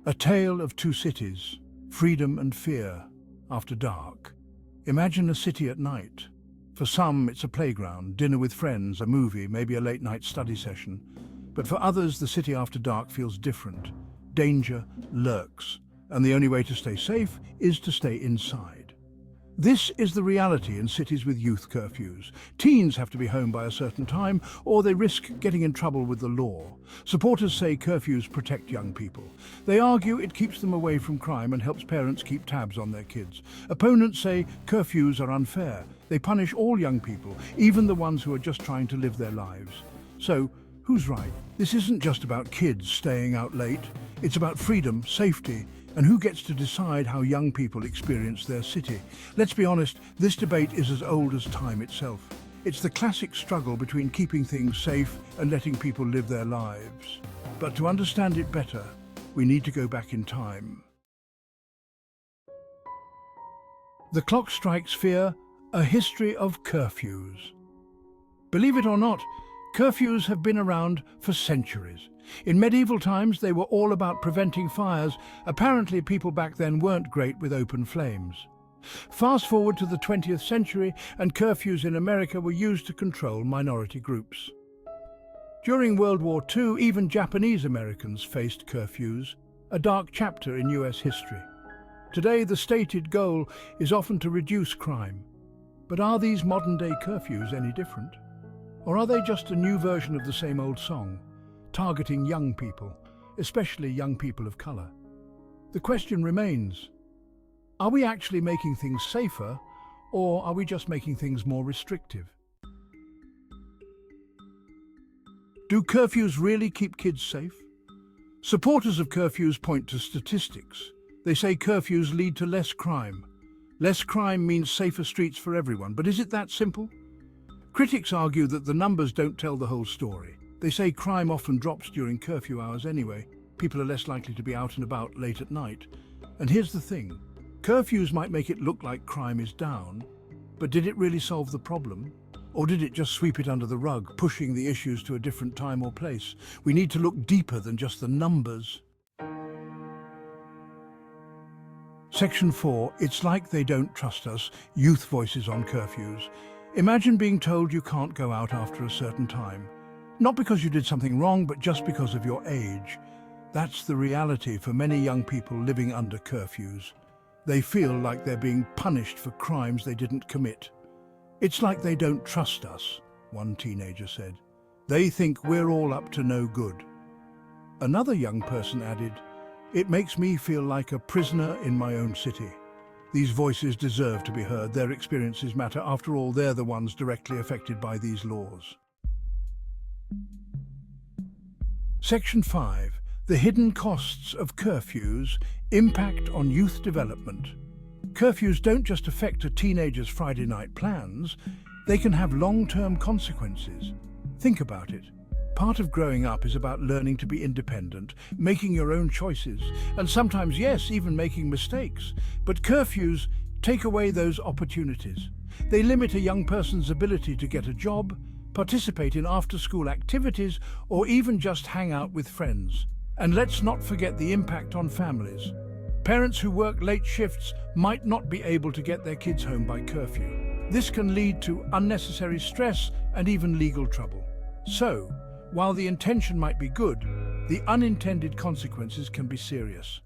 A tale of two cities, freedom and fear, after dark. Imagine a city at night. For some, it's a playground, dinner with friends, a movie, maybe a late-night study session. But for others, the city after dark feels different. Danger lurks, and the only way to stay safe is to stay inside. This is the reality in cities with youth curfews. Teens have to be home by a certain time, or they risk getting in trouble with the law. Supporters say curfews protect young people. They argue it keeps them away from crime and helps parents keep tabs on their kids. Opponents say curfews are unfair. They punish all young people, even the ones who are just trying to live their lives. So, who's right? This isn't just about kids staying out late. It's about freedom, safety, and who gets to decide how young people experience their city. Let's be honest, this debate is as old as time itself. It's the classic struggle between keeping things safe and letting people live their lives. But to understand it better, we need to go back in time. The Clock Strikes Fear, a history of curfews. Believe it or not, curfews have been around for centuries. In medieval times, they were all about preventing fires. Apparently, people back then weren't great with open flames. Fast forward to the 20th century, and curfews in America were used to control minority groups. During World War II, even Japanese Americans faced curfews, a dark chapter in US history. Today, the stated goal is often to reduce crime. But are these modern-day curfews any different? Or are they just a new version of the same old song, targeting young people, especially young people of color? The question remains, are we actually making things safer, or are we just making things more restrictive? Do curfews really keep kids safe? Supporters of curfews point to statistics. They say curfews lead to less crime. Less crime means safer streets for everyone, but is it that simple? Critics argue that the numbers don't tell the whole story. They say crime often drops during curfew hours anyway. People are less likely to be out and about late at night. And here's the thing, curfews might make it look like crime is down, but did it really solve the problem? Or did it just sweep it under the rug, pushing the issues to a different time or place? We need to look deeper than just the numbers. Section 4, It's Like They Don't Trust Us, Youth Voices on Curfews. Imagine being told you can't go out after a certain time. Not because you did something wrong, but just because of your age. That's the reality for many young people living under curfews. They feel like they're being punished for crimes they didn't commit. It's like they don't trust us, one teenager said. They think we're all up to no good. Another young person added, "It makes me feel like a prisoner in my own city." These voices deserve to be heard. Their experiences matter. After all, they're the ones directly affected by these laws. Section 5. The hidden costs of curfews, impact on youth development. Curfews don't just affect a teenager's Friday night plans, they can have long-term consequences. Think about it. Part of growing up is about learning to be independent, making your own choices, and sometimes, yes, even making mistakes. But curfews take away those opportunities. They limit a young person's ability to get a job, participate in after-school activities, or even just hang out with friends. And let's not forget the impact on families. Parents who work late shifts might not be able to get their kids home by curfew. This can lead to unnecessary stress and even legal trouble. So, while the intention might be good, the unintended consequences can be serious.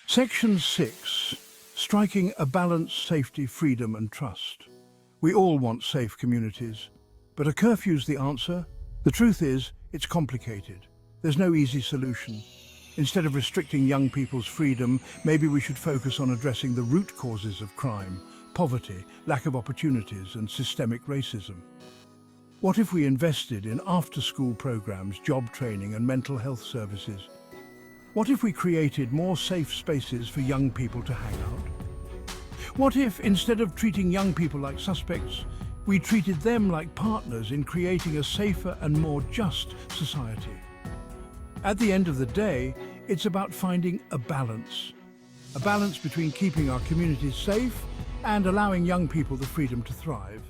Section 6. Striking a balance, safety, freedom and trust. We all want safe communities, but are curfews the answer? The truth is, it's complicated. There's no easy solution. Instead of restricting young people's freedom, maybe we should focus on addressing the root causes of crime, poverty, lack of opportunities and systemic racism. What if we invested in after-school programs, job training and mental health services? What if we created more safe spaces for young people to hang out? What if, instead of treating young people like suspects, we treated them like partners in creating a safer and more just society? At the end of the day, it's about finding a balance between keeping our communities safe and allowing young people the freedom to thrive.